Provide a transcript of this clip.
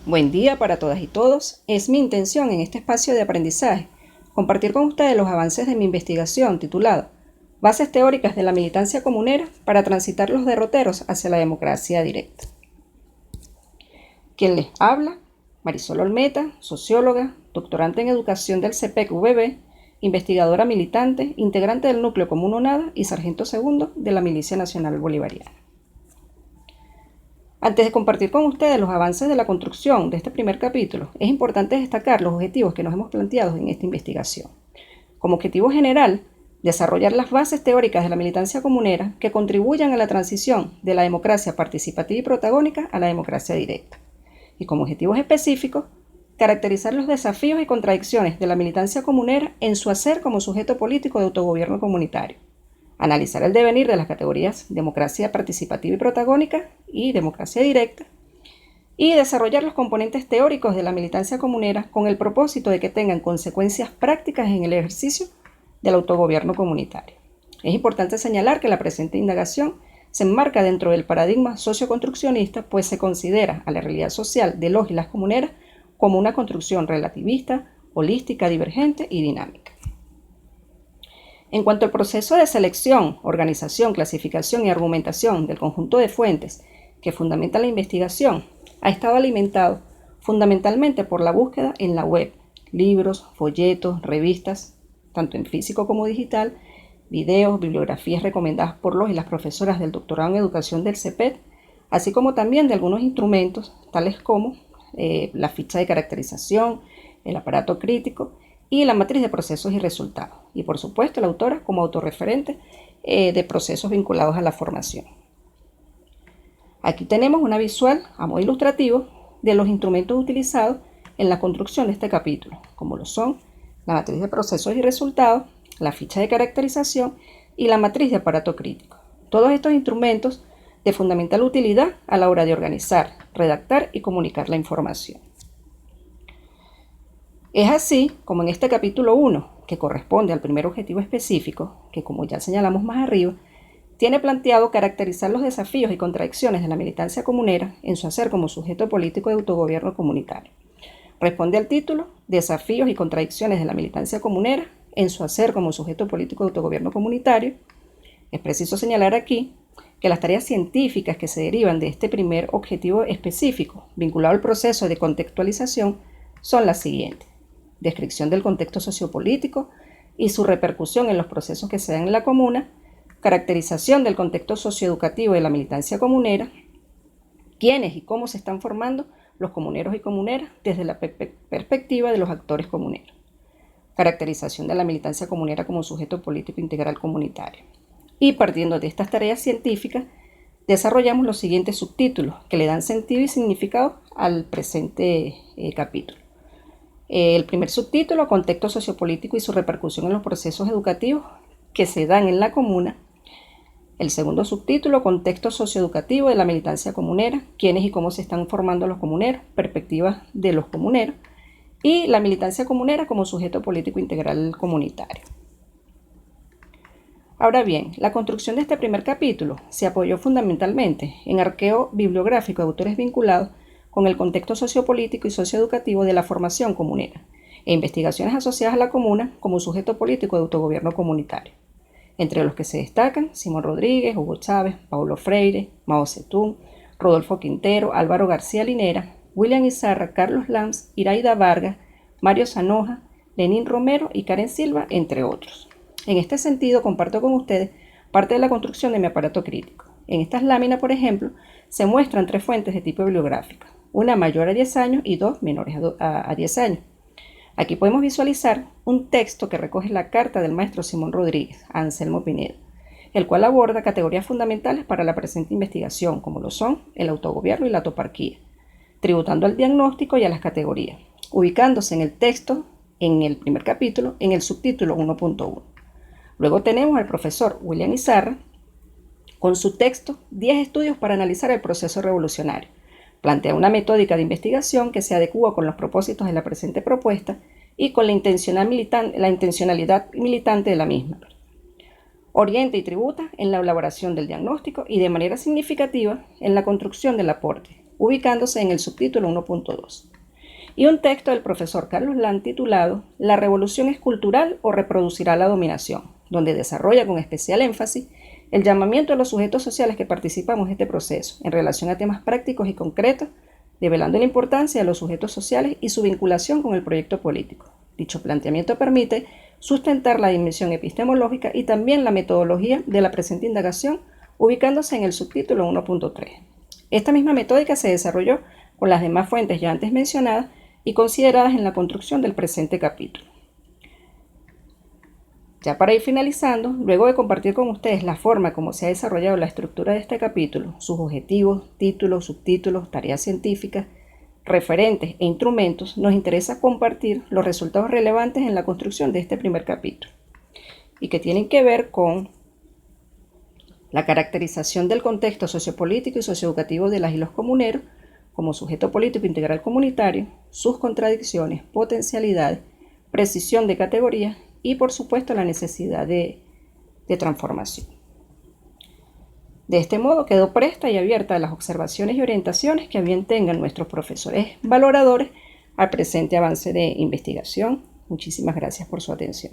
Buen día para todas y todos. Es mi intención en este espacio de aprendizaje compartir con ustedes los avances de mi investigación titulado Bases teóricas de la militancia comunera para transitar los derroteros hacia la democracia directa. Quien les habla, Marisol Olmeta, socióloga, doctorante en educación del CPEC-UBB, investigadora militante, integrante del Núcleo Común Nada y sargento segundo de la Milicia Nacional Bolivariana. Antes de compartir con ustedes los avances de la construcción de este primer capítulo, es importante destacar los objetivos que nos hemos planteado en esta investigación. Como objetivo general, desarrollar las bases teóricas de la militancia comunera que contribuyan a la transición de la democracia participativa y protagónica a la democracia directa. Y como objetivos específicos, caracterizar los desafíos y contradicciones de la militancia comunera en su hacer como sujeto político de autogobierno comunitario. Analizar el devenir de las categorías democracia participativa y protagónica y democracia directa, y desarrollar los componentes teóricos de la militancia comunera con el propósito de que tengan consecuencias prácticas en el ejercicio del autogobierno comunitario. Es importante señalar que la presente indagación se enmarca dentro del paradigma socioconstruccionista, pues se considera a la realidad social de los y las comuneras como una construcción relativista, holística, divergente y dinámica. En cuanto al proceso de selección, organización, clasificación y argumentación del conjunto de fuentes que fundamenta la investigación, ha estado alimentado fundamentalmente por la búsqueda en la web, libros, folletos, revistas, tanto en físico como digital, videos, bibliografías recomendadas por los y las profesoras del doctorado en educación del CEPET, así como también de algunos instrumentos, tales como la ficha de caracterización, el aparato crítico y la matriz de procesos y resultados. Y por supuesto la autora como autorreferente de procesos vinculados a la formación. Aquí tenemos una visual a modo ilustrativo de los instrumentos utilizados en la construcción de este capítulo, como lo son la matriz de procesos y resultados, la ficha de caracterización y la matriz de aparato crítico. Todos estos instrumentos de fundamental utilidad a la hora de organizar, redactar y comunicar la información. Es así como en este capítulo 1, que corresponde al primer objetivo específico, que como ya señalamos más arriba, tiene planteado caracterizar los desafíos y contradicciones de la militancia comunera en su hacer como sujeto político de autogobierno comunitario. Responde al título Desafíos y contradicciones de la militancia comunera en su hacer como sujeto político de autogobierno comunitario. Es preciso señalar aquí que las tareas científicas que se derivan de este primer objetivo específico, vinculado al proceso de contextualización, son las siguientes: descripción del contexto sociopolítico y su repercusión en los procesos que se dan en la comuna, caracterización del contexto socioeducativo de la militancia comunera, quiénes y cómo se están formando los comuneros y comuneras desde la perspectiva de los actores comuneros, caracterización de la militancia comunera como sujeto político integral comunitario. Y partiendo de estas tareas científicas, desarrollamos los siguientes subtítulos que le dan sentido y significado al presente capítulo. El primer subtítulo, contexto sociopolítico y su repercusión en los procesos educativos que se dan en la comuna. El segundo subtítulo, contexto socioeducativo de la militancia comunera, quiénes y cómo se están formando los comuneros, perspectivas de los comuneros, y la militancia comunera como sujeto político integral comunitario. Ahora bien, la construcción de este primer capítulo se apoyó fundamentalmente en arqueo bibliográfico de autores vinculados con el contexto sociopolítico y socioeducativo de la formación comunera, e investigaciones asociadas a la comuna como sujeto político de autogobierno comunitario, entre los que se destacan Simón Rodríguez, Hugo Chávez, Paulo Freire, Mao Zedong, Rodolfo Quintero, Álvaro García Linera, William Izarra, Carlos Lanz, Iraida Vargas, Mario Zanoja, Lenín Romero y Karen Silva, entre otros. En este sentido, comparto con ustedes parte de la construcción de mi aparato crítico. En estas láminas, por ejemplo, se muestran 3 fuentes de tipo bibliográfico, una mayor a 10 años y 2 menores a 10 años. Aquí podemos visualizar un texto que recoge la carta del maestro Simón Rodríguez a Anselmo Pinedo, el cual aborda categorías fundamentales para la presente investigación, como lo son el autogobierno y la autoparquía, tributando al diagnóstico y a las categorías, ubicándose en el texto, en el primer capítulo, en el subtítulo 1.1. Luego tenemos al profesor William Izarra, con su texto 10 estudios para analizar el proceso revolucionario. Plantea una metódica de investigación que se adecúa con los propósitos de la presente propuesta y con la intencionalidad militante de la misma. Orienta y tributa en la elaboración del diagnóstico y de manera significativa en la construcción del aporte, ubicándose en el subtítulo 1.2. Y un texto del profesor Carlos Land titulado ¿La revolución es cultural o reproducirá la dominación?, donde desarrolla con especial énfasis el llamamiento a los sujetos sociales que participamos en este proceso en relación a temas prácticos y concretos, develando la importancia de los sujetos sociales y su vinculación con el proyecto político. Dicho planteamiento permite sustentar la dimensión epistemológica y también la metodología de la presente indagación, ubicándose en el subtítulo 1.3. Esta misma metódica se desarrolló con las demás fuentes ya antes mencionadas y consideradas en la construcción del presente capítulo. Ya para ir finalizando, luego de compartir con ustedes la forma como se ha desarrollado la estructura de este capítulo, sus objetivos, títulos, subtítulos, tareas científicas, referentes e instrumentos, nos interesa compartir los resultados relevantes en la construcción de este primer capítulo y que tienen que ver con la caracterización del contexto sociopolítico y socioeducativo de las y los comuneros como sujeto político integral comunitario, sus contradicciones, potencialidades, precisión de categorías y, por supuesto, la necesidad de transformación. De este modo quedó presta y abierta a las observaciones y orientaciones que a bien tengan nuestros profesores valoradores al presente avance de investigación. Muchísimas gracias por su atención.